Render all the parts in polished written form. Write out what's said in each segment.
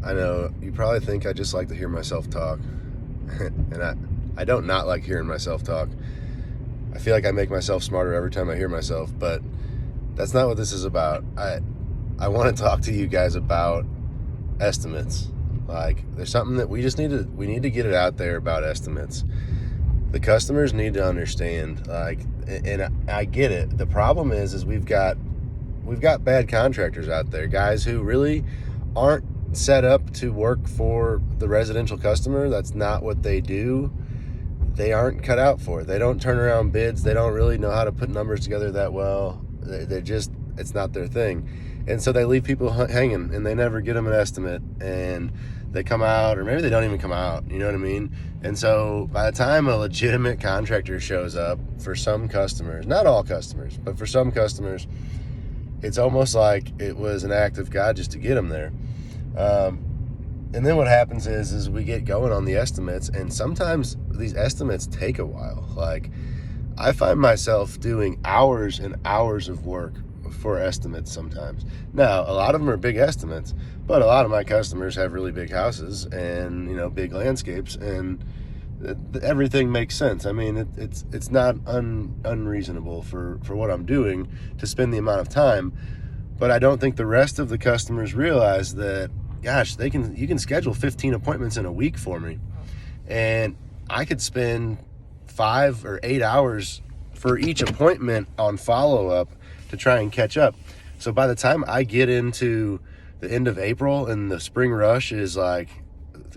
I know you probably think I just like to hear myself talk, and I don't not like hearing myself talk. I feel like I make myself smarter every time I hear myself, but that's not what this is about. I want to talk to you guys about estimates. Like, there's something that we need to get it out there about estimates. The customers need to understand, like, and I get it. The problem is we've got bad contractors out there, guys who really aren't set up to work for the residential customer. That's not what they do. They aren't cut out for it. They don't turn around bids. They don't really know how to put numbers together that well. They just, it's not their thing. And so they leave people hanging, and they never get them an estimate, and they come out, or maybe they don't even come out, you know what I mean? And so by the time a legitimate contractor shows up, for some customers, not all customers, but for some customers, it's almost like it was an act of God just to get them there. And then what happens is we get going on the estimates, and sometimes these estimates take a while. Like, I find myself doing hours and hours of work for estimates sometimes. Now, a lot of them are big estimates, but a lot of my customers have really big houses and, you know, big landscapes, and everything makes sense. I mean, it's not unreasonable for what I'm doing to spend the amount of time, but I don't think the rest of the customers realize that, gosh, you can schedule 15 appointments in a week for me, and I could spend 5 or 8 hours for each appointment on follow-up to try and catch up. So by the time I get into the end of April and the spring rush is like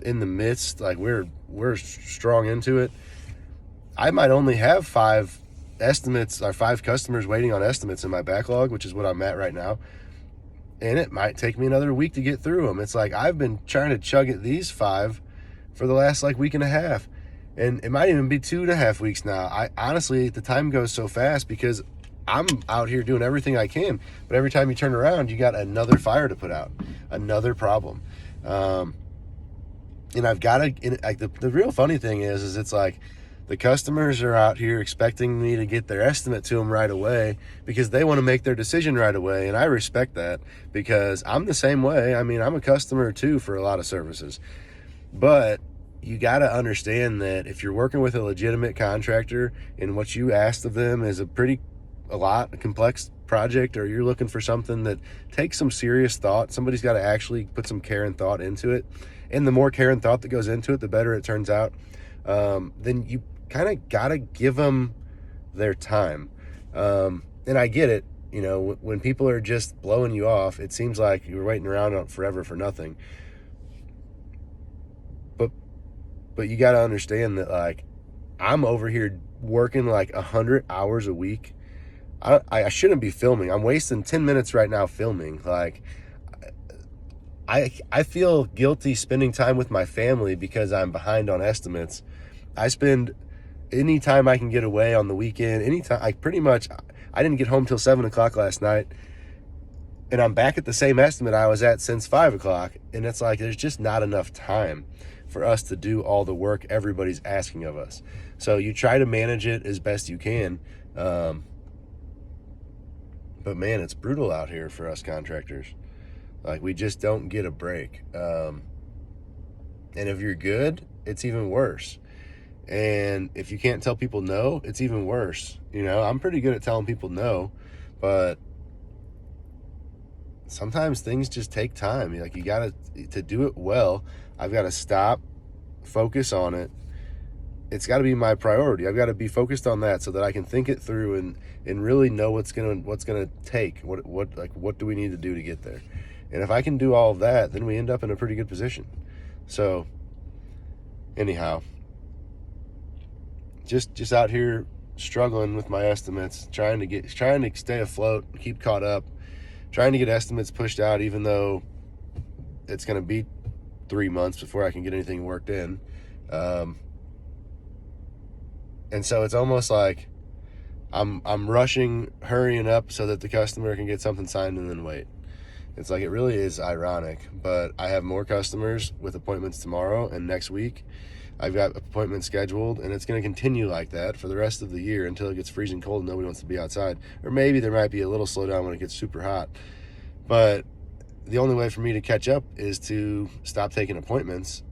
in the midst, like we're strong into it, I might only have 5 estimates or 5 customers waiting on estimates in my backlog, which is what I'm at right now. And it might take me another week to get through them. It's like I've been trying to chug at these 5 for the last like week and a half. And it might even be 2.5 weeks now. I honestly, the time goes so fast because I'm out here doing everything I can. But every time you turn around, you got another fire to put out, another problem. And I've got to, like, the real funny thing is it's like the customers are out here expecting me to get their estimate to them right away because they want to make their decision right away. And I respect that because I'm the same way. I mean, I'm a customer too for a lot of services. But you got to understand that if you're working with a legitimate contractor and what you asked of them is a complex project, or you're looking for something that takes some serious thought, somebody's got to actually put some care and thought into it. And the more care and thought that goes into it, the better it turns out. Then you kind of got to give them their time. And I get it. You know, when people are just blowing you off, it seems like you're waiting around forever for nothing. But you got to understand that, like, I'm over here working like 100 hours a week. I shouldn't be filming. I'm wasting 10 minutes right now filming. Like, I feel guilty spending time with my family because I'm behind on estimates. I spend any time I can get away on the weekend, anytime. I didn't get home till 7 o'clock last night, and I'm back at the same estimate I was at since 5 o'clock. And it's like, there's just not enough time for us to do all the work everybody's asking of us. So you try to manage it as best you can. But man, it's brutal out here for us contractors. Like, we just don't get a break. And if you're good, it's even worse. And if you can't tell people no, it's even worse. You know, I'm pretty good at telling people no, but sometimes things just take time. Like, you got to do it well. I've got to stop, focus on it. It's got to be my priority. I've got to be focused on that so that I can think it through and really know what's gonna take. What do we need to do to get there? And if I can do all of that, then we end up in a pretty good position. So anyhow, just out here struggling with my estimates, trying to stay afloat, keep caught up, trying to get estimates pushed out, even though it's going to be 3 months before I can get anything worked in. And so it's almost like I'm rushing, hurrying up so that the customer can get something signed and then wait. It's like, it really is ironic, but I have more customers with appointments tomorrow and next week. I've got appointments scheduled, and it's going to continue like that for the rest of the year until it gets freezing cold and nobody wants to be outside. Or maybe there might be a little slowdown when it gets super hot. But the only way for me to catch up is to stop taking appointments,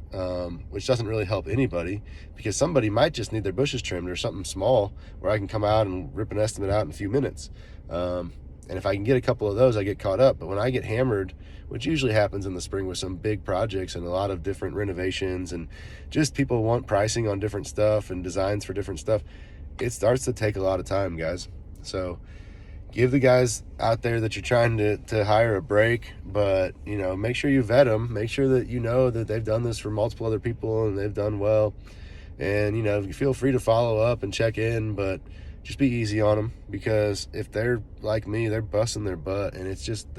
which doesn't really help anybody, because somebody might just need their bushes trimmed or something small where I can come out and rip an estimate out in a few minutes. And if I can get a couple of those, I get caught up. But when I get hammered, which usually happens in the spring with some big projects and a lot of different renovations and just people want pricing on different stuff and designs for different stuff, it starts to take a lot of time, guys. So give the guys out there that you're trying to hire a break, but, you know, make sure you vet them. Make sure that you know that they've done this for multiple other people and they've done well. And, you know, feel free to follow up and check in, but just be easy on them, because if they're like me, they're busting their butt, and it's just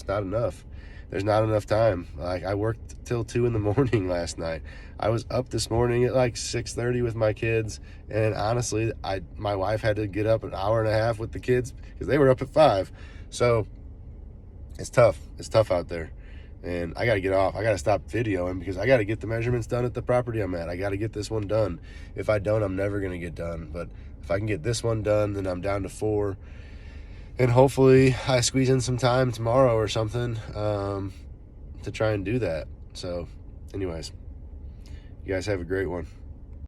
not enough. There's not enough time. Like, I worked till 2 a.m. last night. I was up this morning at like 6:30 with my kids, and honestly, my wife had to get up an hour and a half with the kids because they were up at 5. So it's tough. It's tough out there. And I got to get off. I got to stop videoing because I got to get the measurements done at the property I'm at. I got to get this one done. If I don't, I'm never going to get done. But if I can get this one done, then I'm down to 4. And hopefully I squeeze in some time tomorrow or something to try and do that. So anyways, you guys have a great one.